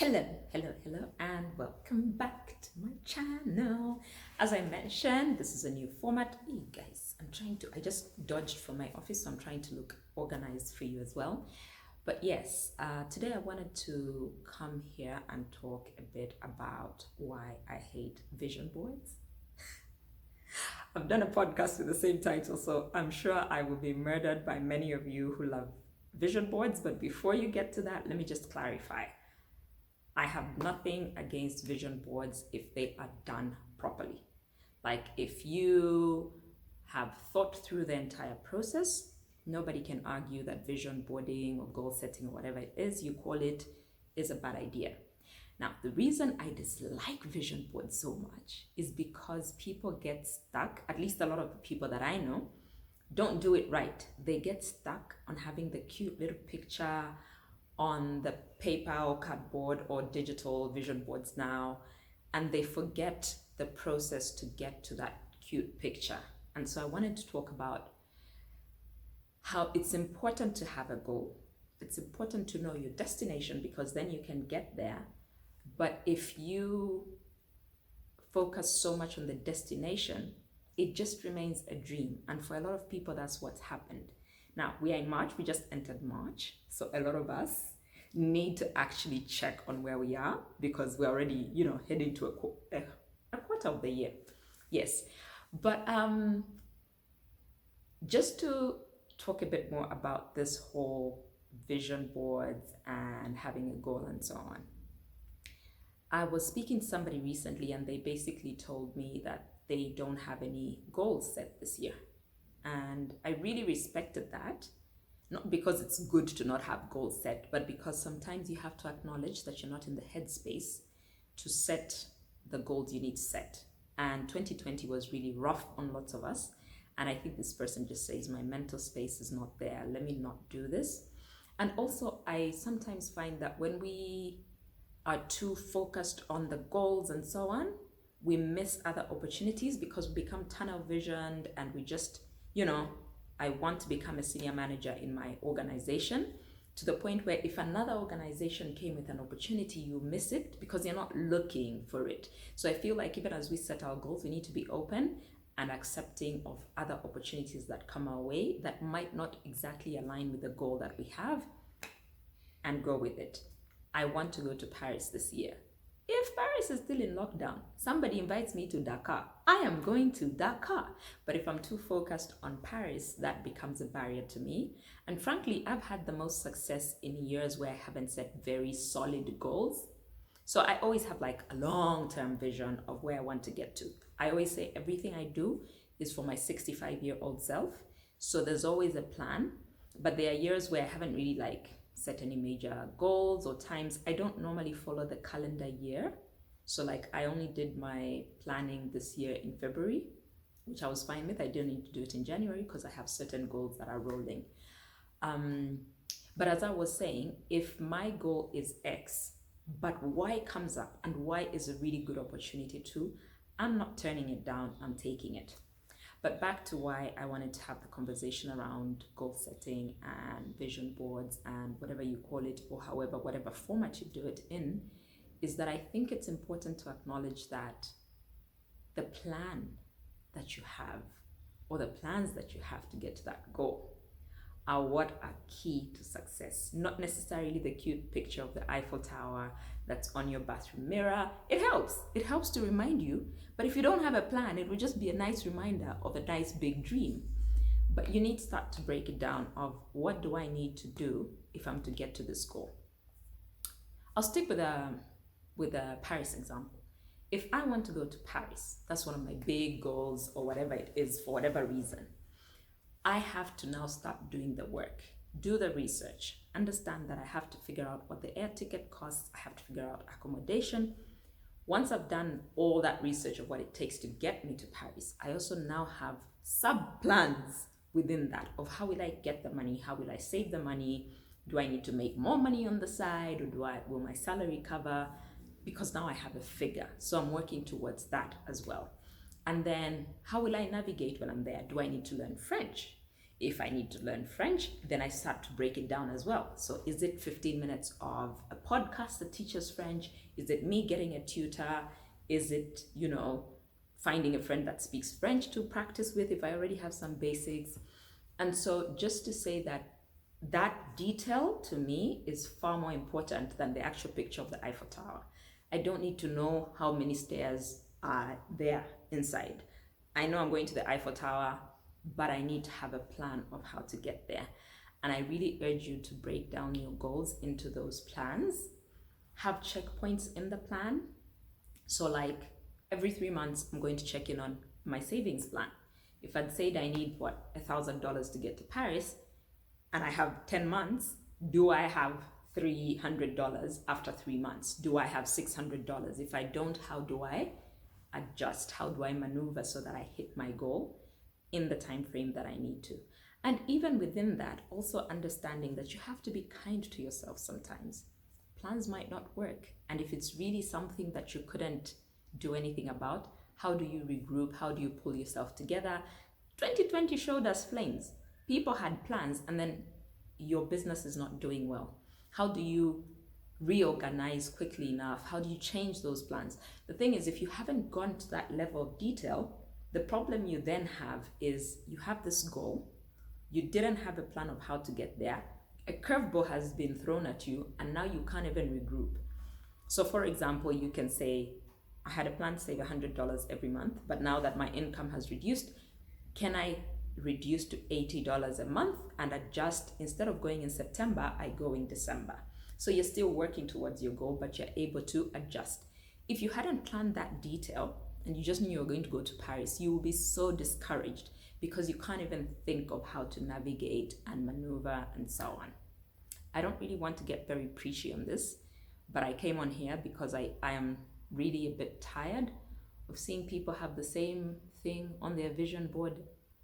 Hello, and welcome back to my channel. As I mentioned, this is a new format. Hey guys, I just dodged from my office, so I'm trying to look organized for you as well. But yes, today I wanted to come here and talk a bit about why I hate vision boards. I've done a podcast with the same title, so I'm sure I will be murdered by many of you who love vision boards. But before you get to that, let me just clarify. I have nothing against vision boards if they are done properly. Like if you have thought through the entire process, nobody can argue that vision boarding or goal setting or whatever it is you call it is a bad idea. Now, the reason I dislike vision boards so much is because people get stuck, at least a lot of the people that I know, don't do it right. They get stuck on having the cute little picture on the paper or cardboard or digital vision boards now, and they forget the process to get to that cute picture. And so I wanted to talk about how it's important to have a goal. It's important to know your destination because then you can get there. But if you focus so much on the destination, it just remains a dream. And for a lot of people, that's what's happened. Now, we are in March, we just entered March. So a lot of us need to actually check on where we are because we're already, heading to a quarter of the year. Yes. But just to talk a bit more about this whole vision boards and having a goal and so on. I was speaking to somebody recently and they basically told me that they don't have any goals set this year. And I really respected that, not because it's good to not have goals set, but because sometimes you have to acknowledge that you're not in the headspace to set the goals you need to set. And 2020 was really rough on lots of us. And I think this person just says, my mental space is not there. Let me not do this. And also, I sometimes find that when we are too focused on the goals and so on, we miss other opportunities because we become tunnel visioned and we just, I want to become a senior manager in my organization to the point where if another organization came with an opportunity, you miss it because you're not looking for it. So I feel like even as we set our goals, we need to be open and accepting of other opportunities that come our way that might not exactly align with the goal that we have and go with it. I want to go to Paris this year. If Paris is still in lockdown, somebody invites me to Dakar, I am going to Dakar. But if I'm too focused on Paris, that becomes a barrier to me. And frankly, I've had the most success in years where I haven't set very solid goals. So I always have like a long-term vision of where I want to get to. I always say everything I do is for my 65-year-old self. So there's always a plan, but there are years where I haven't really set any major goals or times. I don't normally follow the calendar year. So I only did my planning this year in February, which I was fine with. I didn't need to do it in January because I have certain goals that are rolling. But as I was saying, if my goal is X, but Y comes up and Y is a really good opportunity too, I'm not turning it down, I'm taking it. But back to why I wanted to have the conversation around goal setting and vision boards and whatever you call it, or whatever format you do it in, is that I think it's important to acknowledge that the plan that you have or the plans that you have to get to that goal are what are key to success, not necessarily the cute picture of the Eiffel Tower that's on your bathroom mirror. It helps to remind you, but if you don't have a plan, it will just be a nice reminder of a nice big dream. But you need to start to break it down of what do I need to do if I'm to get to this goal. I'll stick with a Paris example. If I want to go to Paris, that's one of my big goals or whatever it is for whatever reason, I have to now start doing the work, do the research, understand that I have to figure out what the air ticket costs, I have to figure out accommodation. Once I've done all that research of what it takes to get me to Paris, I also now have sub-plans within that of how will I get the money, how will I save the money, do I need to make more money on the side, or will my salary cover? Because now I have a figure, so I'm working towards that as well. And then how will I navigate when I'm there? Do I need to learn French? If I need to learn French, then I start to break it down as well. So is it 15 minutes of a podcast that teaches French? Is it me getting a tutor? Is it, finding a friend that speaks French to practice with if I already have some basics? And so just to say that detail to me is far more important than the actual picture of the Eiffel Tower. I don't need to know how many stairs are there inside. I know I'm going to the Eiffel Tower, but I need to have a plan of how to get there. And I really urge you to break down your goals into those plans. Have checkpoints in the plan. So like every 3 months, I'm going to check in on my savings plan. If I'd said I need $1,000 to get to Paris, and I have 10 months, do I have $300 after 3 months? Do I have $600? If I don't, how do I adjust? How do I maneuver so that I hit my goal in the time frame that I need to? And even within that, also understanding that you have to be kind to yourself sometimes. Plans might not work. And if it's really something that you couldn't do anything about, how do you regroup? How do you pull yourself together? 2020 showed us flames. People had plans and then your business is not doing well. How do you reorganize quickly enough? How do you change those plans? The thing is, if you haven't gone to that level of detail, the problem you then have is you have this goal, you didn't have a plan of how to get there, a curveball has been thrown at you, and now you can't even regroup. So for example, you can say, I had a plan to save $100 every month, but now that my income has reduced, can I reduce to $80 a month and adjust? Instead of going in September, I go in December. So you're still working towards your goal, but you're able to adjust. If you hadn't planned that detail and you just knew you were going to go to Paris, you will be so discouraged because you can't even think of how to navigate and maneuver and so on. I don't really want to get very preachy on this, but I came on here because I am really a bit tired of seeing people have the same thing on their vision board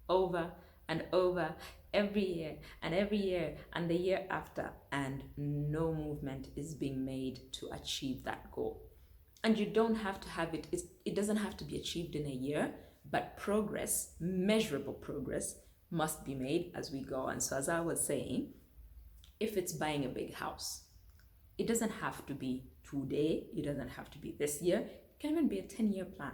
over and over every year and the year after, and no movement is being made to achieve that goal. And you don't have to have it doesn't have to be achieved in a year, but progress, measurable progress, must be made as we go. And so as I was saying, if it's buying a big house, it doesn't have to be today, it doesn't have to be this year, it can even be a 10-year plan.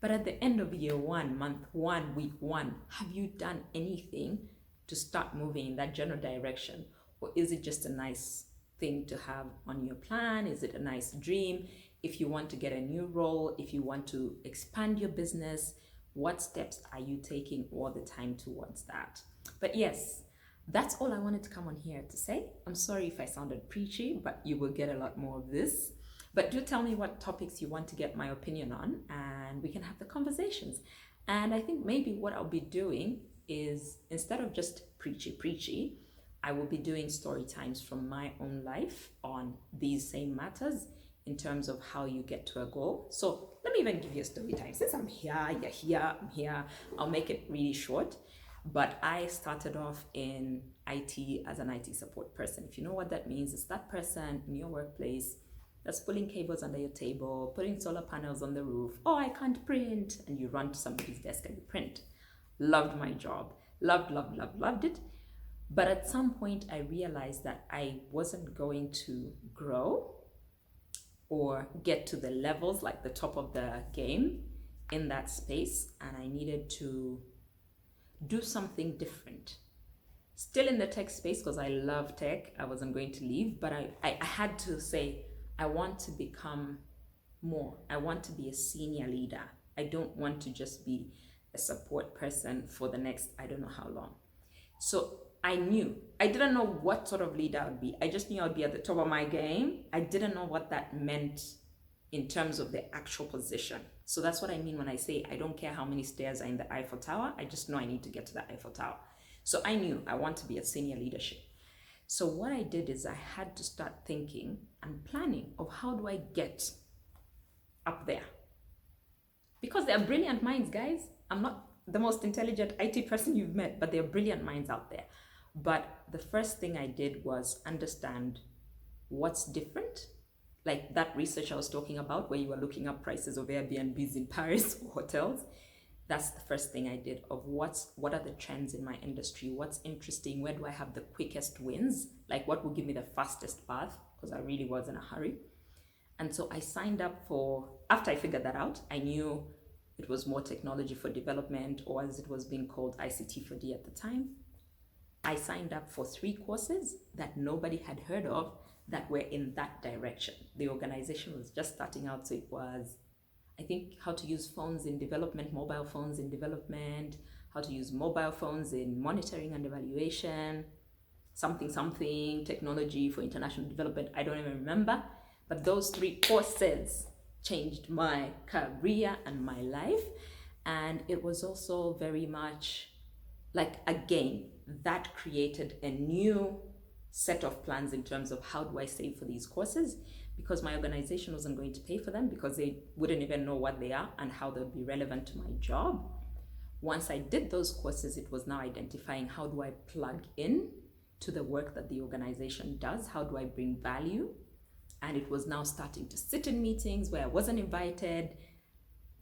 But at the end of year 1, month 1, week 1, have you done anything to start moving in that general direction? Or is it just a nice thing to have on your plan? Is it a nice dream? If you want to get a new role, if you want to expand your business, what steps are you taking all the time towards that? But yes, that's all I wanted to come on here to say. I'm sorry if I sounded preachy, but you will get a lot more of this. But do tell me what topics you want to get my opinion on, and we can have the conversations. And I think maybe what I'll be doing is, instead of just preachy, I will be doing story times from my own life on these same matters in terms of how you get to a goal. So let me even give you a story time. Since I'm here, you're here, I'm here, I'll make it really short. But I started off in IT as an IT support person. If you know what that means, it's that person in your workplace that's pulling cables under your table, putting solar panels on the roof. Oh, I can't print. And you run to somebody's desk and you print. Loved my job. Loved it. But at some point, I realized that I wasn't going to grow or get to the levels, like the top of the game in that space. And I needed to do something different. Still in the tech space, because I love tech. I wasn't going to leave, but I had to say, I want to become more. I want to be a senior leader. I don't want to just be a support person for the next, I don't know how long. So I didn't know what sort of leader I would be. I just knew I would be at the top of my game. I didn't know what that meant in terms of the actual position. So that's what I mean when I say I don't care how many stairs are in the Eiffel Tower. I just know I need to get to the Eiffel Tower. So I knew I want to be a senior leadership. So what I did is I had to start thinking and planning of how do I get up there? Because they are brilliant minds, guys. I'm not the most intelligent IT person you've met, but there are brilliant minds out there. But the first thing I did was understand what's different. Like that research I was talking about where you were looking up prices of Airbnbs in Paris or hotels. That's the first thing I did of what are the trends in my industry, what's interesting, where do I have the quickest wins, like what will give me the fastest path, because I really was in a hurry. And so I signed up for, after I figured that out, I knew it was more technology for development, or as it was being called, ICT for D at the time. I signed up for 3 courses that nobody had heard of that were in that direction. The organization was just starting out, so it was, I think, how to use phones in development, mobile phones in development, how to use mobile phones in monitoring and evaluation, something, technology for international development. I don't even remember, but those 3 courses changed my career and my life. And it was also very much like, again, that created a new set of plans in terms of how do I save for these courses, because my organization wasn't going to pay for them because they wouldn't even know what they are and how they'll be relevant to my job. Once I did those courses, it was now identifying how do I plug in to the work that the organization does, how do I bring value. And it was now starting to sit in meetings where I wasn't invited,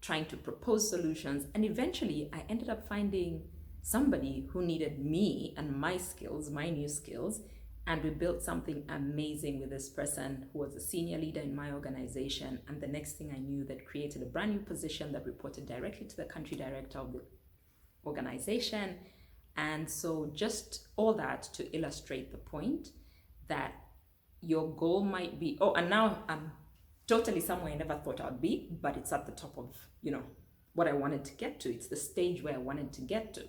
trying to propose solutions. And eventually I ended up finding somebody who needed me and my skills, my new skills, and we built something amazing with this person who was a senior leader in my organization. And the next thing I knew, that created a brand new position that reported directly to the country director of the organization. And so just all that to illustrate the point that your goal might be, oh, and now I'm totally somewhere I never thought I'd be, but it's at the top of, what I wanted to get to. It's the stage where I wanted to get to.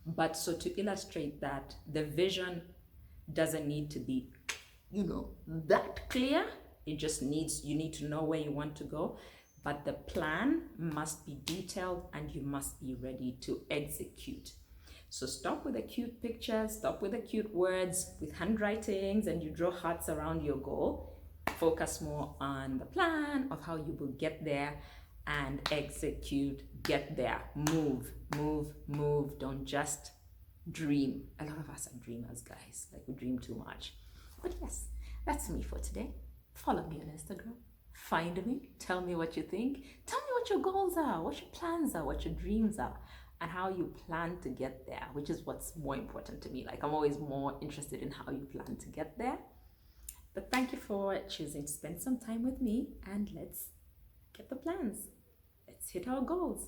But so to illustrate that the vision doesn't need to be, that clear. It just needs, you need to know where you want to go, but the plan must be detailed and you must be ready to execute. So stop with the cute pictures, stop with the cute words with handwritings and you draw hearts around your goal. Focus more on the plan of how you will get there and execute, get there, move. Don't just dream. A lot of us are dreamers, guys. Like, we dream too much. But yes, that's me for today. Follow me on Instagram. Find me. Tell me what you think. Tell me what your goals are, what your plans are, what your dreams are, and how you plan to get there, which is what's more important to me. Like, I'm always more interested in how you plan to get there. But thank you for choosing to spend some time with me, and let's get the plans. Let's hit our goals.